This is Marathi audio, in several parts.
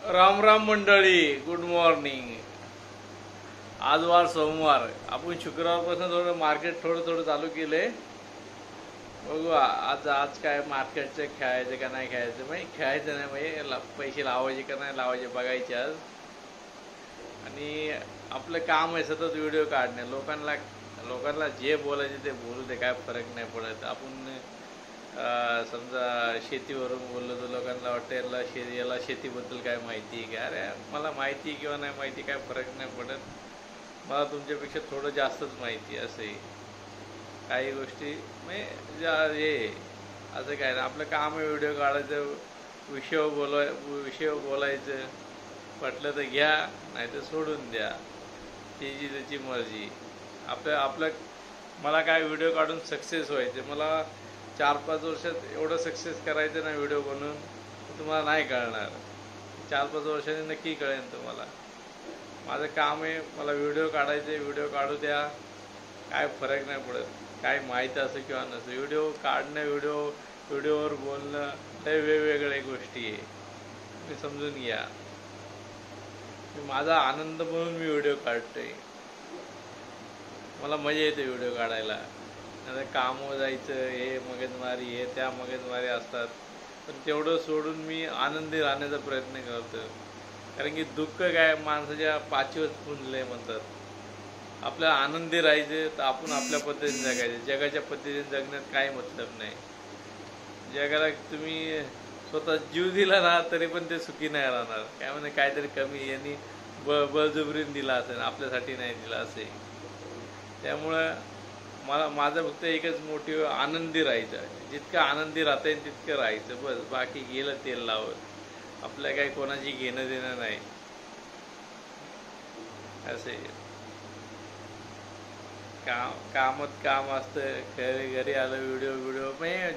राम राम मंडळी, गुड मॉर्निंग। आज वार सोमवार, आपण शुक्रवारपासून थोडं मार्केट थोडं चालू केलंय। बघू आज आज काय मार्केटचं खेळायचं का नाही खेळायचं, म्हणजे खेळायचं नाही म्हणजे पैसे लावायचे का नाही लावायचे बघायचे आज। आणि आपलं काम आहे सतत व्हिडिओ काढणे, लोकांना जे बोलायचे ते बोलू दे, काय फरक नाही पडत। आपण समजा शेतीवरून बोललो तर लोकांना वाटतं याला शेतीबद्दल काय माहिती आहे का? अरे मला माहिती किंवा नाही माहिती काय फरक नाही पडत, मला तुमच्यापेक्षा थोडं जास्तच माहिती असे काही गोष्टी म्हणजे हे असं काय ना, आपलं काम आहे व्हिडिओ काढायचं, विषय बोलायचं, पटलं तर घ्या नाही तर सोडून द्या, त्याची त्याची मर्जी। आपलं मला काय व्हिडिओ काढून सक्सेस व्हायचं, मला 4-5 वर्षात एवढं सक्सेस करायचं ना व्हिडिओ बनवून, तुम्हाला नाही कळणार। 4-5 वर्षांनी नक्की कळेल तुम्हाला। माझं काम आहे, मला व्हिडिओ काढायचे, व्हिडिओ काढू द्या, काय फरक नाही पडत, काय माहीत असं किंवा नसं। व्हिडिओ काढणं, व्हिडिओवर बोलणं हे वेगवेगळ्या गोष्टी आहे, तुम्ही समजून घ्या। माझा आनंद म्हणून मी व्हिडिओ काढतोय, मला मजा येते व्हिडिओ काढायला। आता कामं जायचं, हे मगजमारी, हे त्या मगजमारी असतात, पण तेवढं सोडून मी आनंदी राहण्याचा प्रयत्न करतो। कारण की दुःख काय माणसाच्या पाचीवर फुंजले म्हणतात। आपल्याला आनंदी राहायचं तर आपण आपल्या पद्धतीने जगायचं, जगाच्या पद्धतीने जगण्यात काही मतलब नाही। जगाला तुम्ही स्वतः जीव दिला ना तरी पण ते सुखी नाही राहणार, काय म्हणजे काहीतरी कमी यांनी बळजबरीने दिला असेल, आपल्यासाठी नाही दिला असे। त्यामुळं माझं फक्त एकच मोटिव्ह आनंदी राहायचं, जितकं आनंदी राहता येईल तितकं राहायचं, बस। बाकी गेलं तेल लावत, आपल्या काही कोणाची घेणं देणं नाही असे। कामात काम असतं, घरी आलं व्हिडिओ म्हणजे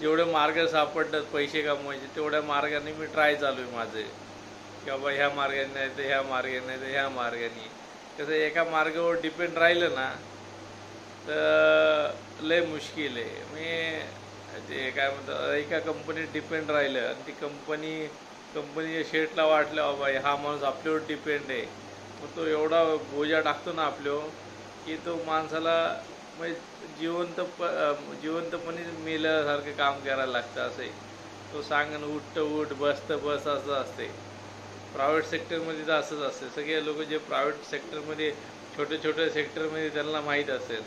जेवढे मार्ग सापडतात पैसे कमवायचे तेवढ्या मार्गाने मी ट्राय चालू आहे माझं, की बाबा ह्या मार्गाने नाही तर ह्या मार्गाने नाही तर ह्या मार्गाने। कसं एका मार्गावर डिपेंड राहिलं ना तर लय मुश्किल आहे। मी ते काय म्हणतात, एका कंपनीत डिपेंड राहिलं आणि ती कंपनीच्या शेटला वाटलं बाबा हा माणूस आपल्यावर डिपेंड आहे, मग तो एवढा बोजा टाकतो ना आपल्यावर की तो माणसाला म्हणजे जिवंतपणे मेल्यासारखं काम करायला लागतं असं आहे। तो सांगन उठ बसतं बस असं असते। प्रायव्हेट सेक्टरमध्ये तर असंच असते, सगळे लोक जे प्रायव्हेट सेक्टरमध्ये छोट्या सेक्टरमध्ये त्यांना माहीत असेल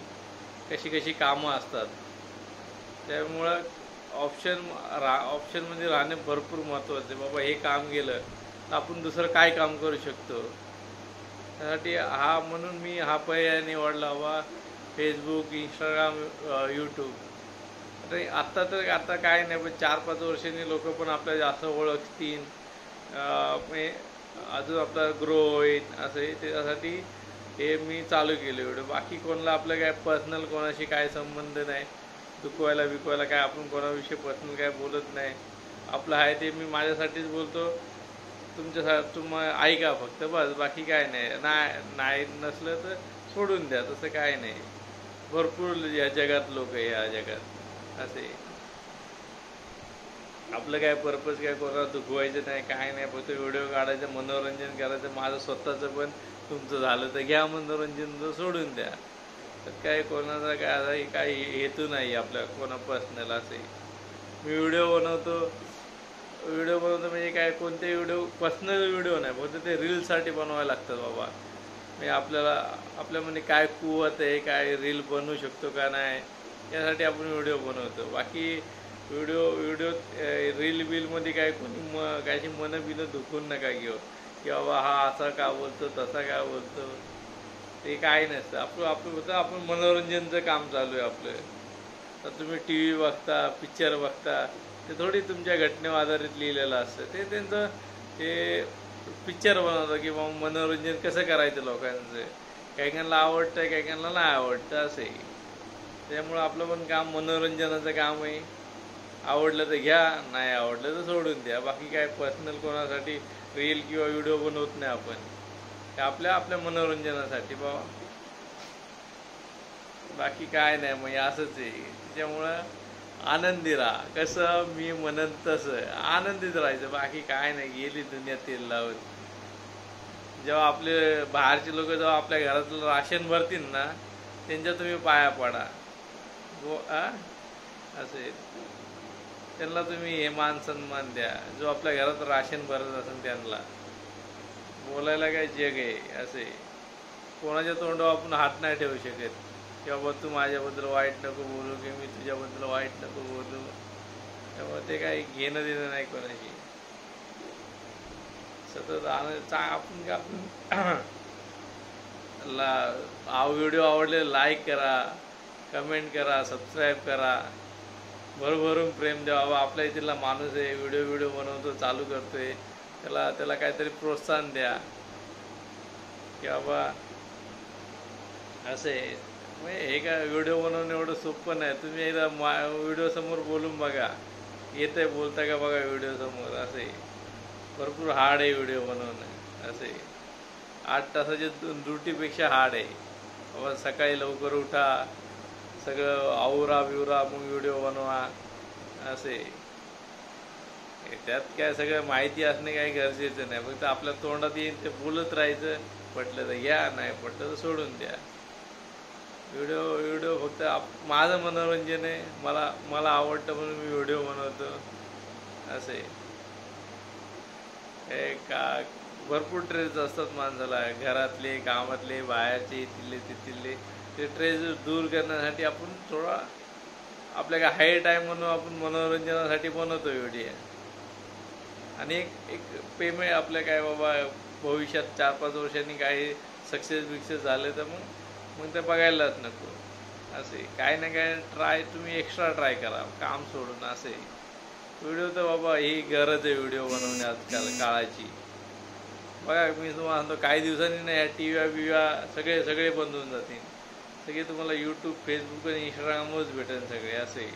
कशी कामं असतात। त्यामुळं ऑप्शनमध्ये राहणे भरपूर महत्त्वाचं आहे। बाबा हे काम गेलं तर आपण दुसरं काय काम करू शकतो, त्यासाठी म्हणून मी हा पर्याय निवडला बाबा, फेसबुक, इंस्टाग्राम, यूट्यूब। आता काय नाही, पण 4-5 वर्षांनी लोक पण आपल्याला जास्त ओळखतील, म्हणजे अजून आपला ग्रो होईल असं, त्यासाठी हे मी चालू केलं व्हिडिओ। बाकी कोणाला आपलं काय पर्सनल कोणाशी काय संबंध नाही, दुखवायला काय आपण कोणाविषयी पर्सनल काय बोलत नाही। आपलं आहे ते मी माझ्यासाठीच बोलतो, ऐका फक्त बस, बाकी काय नाही नसलं तर सोडून द्या, तसं काय नाही। भरपूर या जगात लोक आहे, या जगात असे। आपलं काय पर्पज काय कोणाला दुखवायचं नाही, काय नाही, फक्त व्हिडिओ काढायचं, मनोरंजन करायचं। माझं स्वतःचं पण तुमचं झालं तर घ्या मनोरंजन, तर सोडून द्या, तर काय कोणाचा काय हेतू नाही आपल्या कोणा पर्सनल असे। मी व्हिडिओ बनवतो म्हणजे काय कोणते व्हिडिओ पर्सनल व्हिडिओ नाही, फक्त ते रीलसाठी बनवायला लागतात बाबा। म्हणजे आपल्यामध्ये काय कुवत आहे, काय रील बनवू शकतो का नाही, यासाठी आपण व्हिडिओ बनवतो। बाकी व्हिडिओ रीलमध्ये काय कोणी कायची बिनं दुखून नका घेऊ, की बाबा हा असा का बोलतो तसा का बोलतो, ते काय नसतं। आपण मनोरंजनचं काम चालू आहे आपलं। तर तुम्ही टी व्ही बघता, पिक्चर बघता, ते थोडी तुमच्या घटनेवर आधारित लिहिलेलं असतं, ते त्यांचं ते पिक्चर बनवतं की बाबा मनोरंजन कसं करायचं लोकांचं, काहीकांना आवडतं काहीकांना नाही आवडतं असे। त्यामुळं आपलं पण काम मनोरंजनाचं काम आहे, आवडलं तर घ्या, नाही आवडलं तर सोडून द्या। बाकी काय पर्सनल कोणासाठी रील किंवा व्हिडिओ बनवत नाही आपण, ते आपल्या मनोरंजनासाठी बाबा, बाकी काय नाही, मग असंच आहे। त्याच्यामुळं आनंदी राहा. कसं मी म्हणत तसं आनंदीच राहायचं, बाकी काय नाही. गेली दुनिया तेल लावत. जेव्हा आपले बाहेरचे लोक जेव्हा आपल्या घरातलं राशन भरतील ना, त्यांच्या तुम्ही पाया पडा. असे त्यांना तुम्ही हे मान सन्मान द्या. जो आपल्या घरात राशन भरत असेल त्यांना बोलायला काय जग आहे. असे कोणाच्या तोंडावर आपण हात नाही ठेवू शकत की बाबा तू माझ्याबद्दल वाईट नको बोलू, की मी तुझ्याबद्दल वाईट नको बोलू. त्यामुळे ते काही घेणं देणं नाही कोणाशी. सतत आपण का आपण हा व्हिडिओ आवडले लाईक करा, कमेंट करा, सबस्क्राईब करा, भरभरून प्रेम द्या. बाबा आपल्या इथला माणूस आहे, व्हिडिओ बनवतो, चालू करतोय, त्याला काहीतरी प्रोत्साहन द्या की बाबा असे. हे का व्हिडिओ बनवणं एवढं सोपं नाही. तुम्ही एकदा व्हिडिओ समोर बोलून बघा, येतंय बोलता का बघा व्हिडिओ समोर. असे भरपूर हार्ड आहे व्हिडिओ बनवणं. असे 8 तासाच्या ड्युटीपेक्षा हार्ड आहे. बाबा सकाळी लवकर उठा, सगळं आवरा बिवरा, मग व्हिडिओ बनवा. असे त्यात काय सगळं माहिती असणे काही गरजेचं नाही. फक्त आपल्या तोंडात येईल ते बोलत राहायचं. पटलं तर घ्या, नाही पटलं तर सोडून द्या. व्हिडिओ फक्त माझं मनोरंजन आहे. मला आवडतं म्हणून मी व्हिडिओ बनवतो. असे का भरपूर ट्रेस असतात माणसाला, घरातले, कामातले, बाहेरचे, इथले तिथले. ते ट्रेस दूर करण्यासाठी आपण थोडा आपल्या काय हाय टाईम म्हणून आपण मनोरंजनासाठी बनवतो व्हिडिओ. आणि एक पेमेंट आपल्या काय बाबा भविष्यात 4-5 वर्षांनी काही सक्सेस झाले तर मग ते बघायलाच नको. असे काय ना काय तुम्ही एक्स्ट्रा ट्राय करा काम सोडून. असे व्हिडिओ तर बाबा ही गरज आहे व्हिडिओ बनवणे आजकाल काळाची. बघा मी तुम्हाला सांगतो, काही दिवसांनी ना ह्या टीव्या सगळे बंद होऊन जातील. सगळे तुम्हाला यूट्यूब, फेसबुक आणि इंस्टाग्रामवरच भेटेल सगळे. असे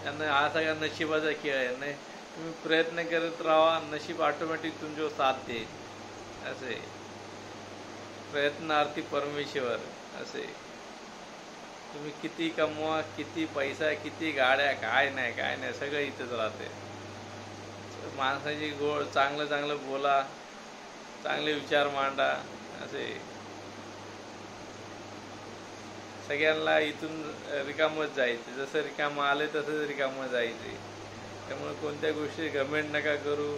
त्यांना हा सगळ्या नशिबाचा खेळ आहे. नाही तुम्ही प्रयत्न करत राहा, नशीब ऑटोमॅटिक तुमच्यावर साथ देईल. असे प्रयत्नार्थी परमेश्वर. असे तुम्ही किती कमवा, किती पैसा, किती गाड्या, काय नाही सगळं इथंच राहते. माणसाची चांगलं बोला, चांगले विचार मांडा. असे सगळ्यांना इथून रिकामच जायचे. जसं रिकामं आले तसंच रिकामं जायचे. त्यामुळे कोणत्या गोष्टी घमेंट नका करू,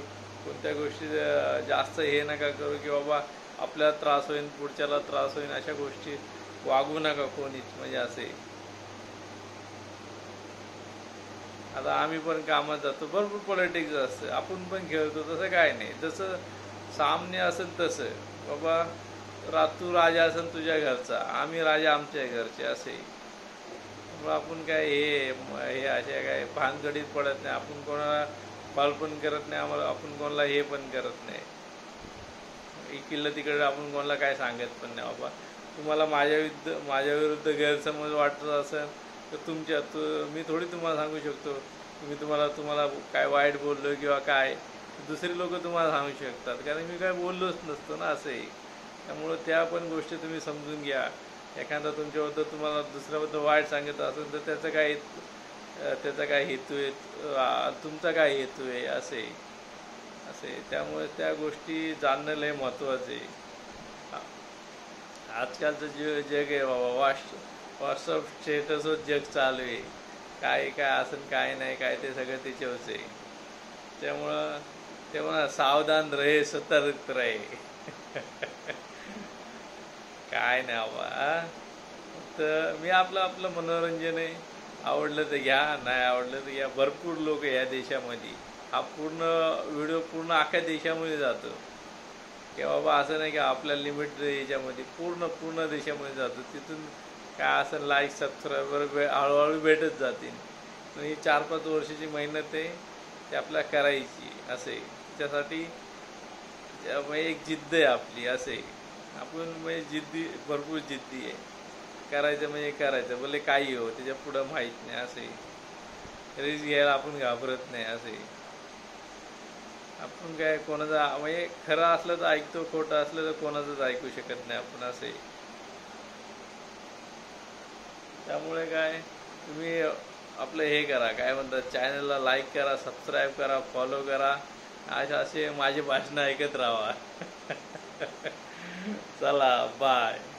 कोणत्या गोष्टी जास्त हे नका करू की बाबा आपल्याला त्रास होईल, पुढच्याला त्रास होईल, अशा गोष्टी वागू नका कोणीच. म्हणजे असे आता आम्ही पण कामात जातो, भरपूर पॉलिटिक्स असतं, आपण पण खेळतो. तसं काय नाही, जसं सामने असेल तसं. बाबा तू राजा असेल तुझ्या घरचा, आम्ही राजा आमच्या घरचे. असे आपण काय हे अशा काय भानगडीत पडत नाही. आपण कोणाला फॉल पण करत नाही, आपण कोणाला हे पण करत नाही. इकडलं तिकडं आपण कोणाला काय सांगत पण नाही. बाबा तुम्हाला माझ्या विरुद्ध गैरसमज वाटत असेल तर मी थोडी तुम्हाला सांगू शकतो. तुम्हाला काय वाईट बोललो किंवा काय दुसरी लोक तुम्हाला सांगू शकतात, कारण मी काय बोललोच नसतो ना. असंही त्यामुळं त्या पण गोष्टी तुम्ही समजून घ्या. एखादा तुमच्याबद्दल तुम्हाला दुसऱ्याबद्दल वाईट सांगत असेल तर त्याचा काय हेतू आहे, तुमचा काय हेतू आहे. असे त्यामुळे त्या गोष्टी जाणणं लय महत्त्वाचं आहे. आजकालचं जग आहे बाबा, व्हॉट्सअप स्टेटसवर जग चालू आहे. काय असेल काय नाही काय ते सगळं त्याच्यावरच आहे. त्यामुळं तेव्हा सावधान रहे, सतर्क रहे. काय नाही बाबा, तर मी आपलं मनोरंजन आहे. आवडलं तर घ्या, नाही आवडलं तर घ्या. भरपूर लोक या देशामध्ये हा व्हिडिओ पूर्ण अख्ख्या देशामध्ये जातो की बाबा असं नाही की आपल्या लिमिट याच्यामध्ये पूर्ण देशामध्ये जातो. तिथून काय असं लाईक सबस्क्रायबर हळूहळू भेटत जातील. पण ही 4-5 वर्षाची मेहनत आहे ती आपल्याला करायची. असे त्याच्यासाठी एक जिद्द आहे आपली. असे आपण म्हणजे भरपूर जिद्दी आहे. करायचं म्हणजे करायचं, भले काही हो, त्याच्या पुढं माहीत नाही. असे रिस्क घ्यायला आपण घाबरत नाही. असे आपण काय कोणाचा म्हणजे खरं असलं तर ऐकतो, खोटं असलं तर कोणाचंच ऐकू शकत नाही आपण. असे त्यामुळे काय तुम्ही आपलं हे करा, काय म्हणतात, चॅनलला लाईक करा, सबस्क्राईब करा, फॉलो करा, असे माझे भाषणं ऐकत राहा. चला बाय.